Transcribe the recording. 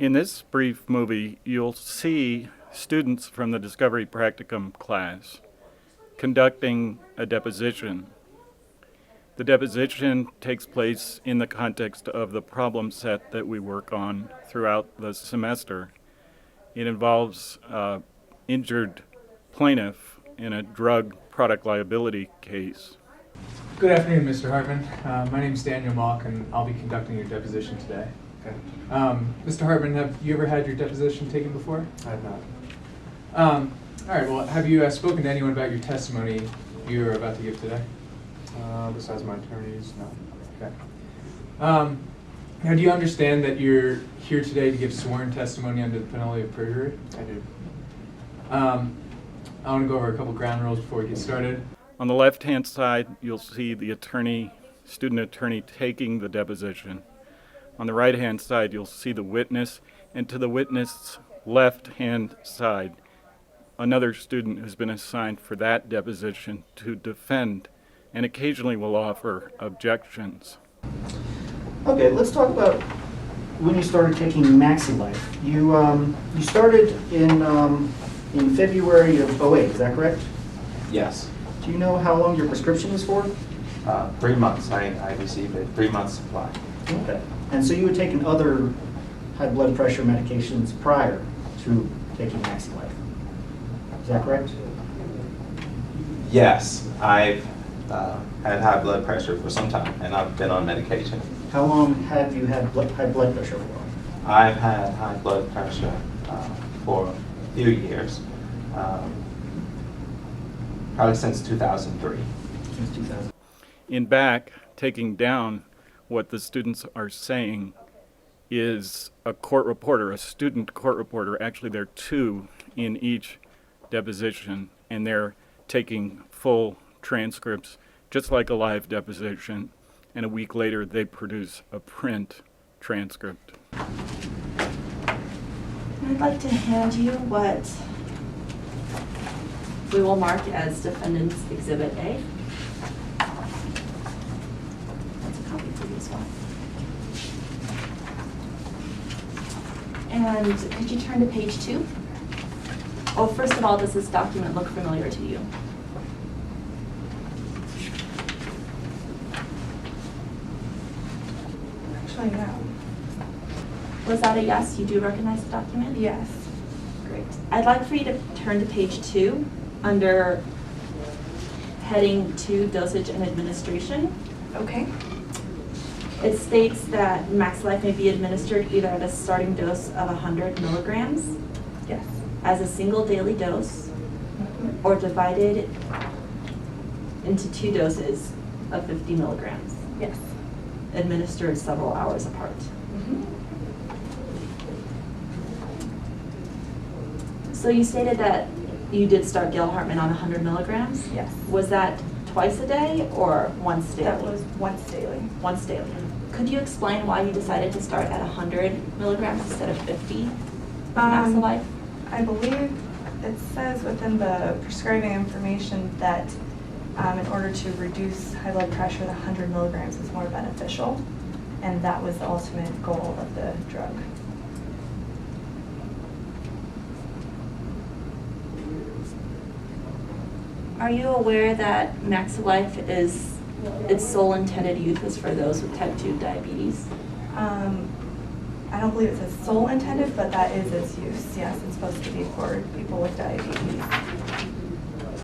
In this brief movie, you'll see students from the Discovery Practicum class conducting a deposition. The deposition takes place in the context of the problem set that we work on throughout the semester. It involves injured plaintiff in a drug product liability case. Good afternoon, Mr. Hartman. My name is Daniel Mock, and I'll be conducting your deposition today. Okay. Mr. Hartman, have you ever had your deposition taken before? I have not. All right, well, have you spoken to anyone about your testimony you're about to give today? Besides my attorneys, no. Okay. Now, do you understand that you're here today to give sworn testimony under the penalty of perjury? I do. I want to go over a couple ground rules before we get started. On the left-hand side, you'll see the student attorney taking the deposition. On the right-hand side, you'll see the witness, and to the witness' left-hand side, another student who's been assigned for that deposition to defend and occasionally will offer objections. Okay, let's talk about when you started taking MaxiLife. You started in February of '08, is that correct? Yes. Do you know how long your prescription was for? 3 months. I received a 3 month supply. Okay. And so you had taken other high blood pressure medications prior to taking MaxiLife. Is that correct? Yes, I've had high blood pressure for some time, and I've been on medication. How long have you had high blood pressure for? I've had high blood pressure for a few years, probably since 2003. Since 2000. In back, taking down what the students are saying is a court reporter, a student court reporter. Actually, there are two in each deposition, and they're taking full transcripts, just like a live deposition, and a week later they produce a print transcript. I'd like to hand you what we will mark as Defendant's Exhibit A. That's a copy for you as well. And could you turn to page 2? Oh, first of all, does this document look familiar to you? Actually, no. Was that a yes? You do recognize the document? Yes. Great. I'd like for you to turn to page 2 under heading 2, Dosage and Administration. Okay. It states that MaxiLife may be administered either at a starting dose of 100 milligrams Yes. as a single daily dose or divided into 2 doses of 50 milligrams, Yes. administered several hours apart. So you stated that you did start Gail Hartman on 100 milligrams? Yes. Was that twice a day or once daily? That was once daily. Once daily. Could you explain why you decided to start at 100 milligrams instead of 50 with MaxiLife? I believe it says within the prescribing information that in order to reduce high blood pressure, the 100 milligrams is more beneficial, and that was the ultimate goal of the drug. Are you aware that MaxiLife is, its sole intended use is for those with type 2 diabetes? I don't believe it's its sole intended, but that is its use. Yes, it's supposed to be for people with diabetes.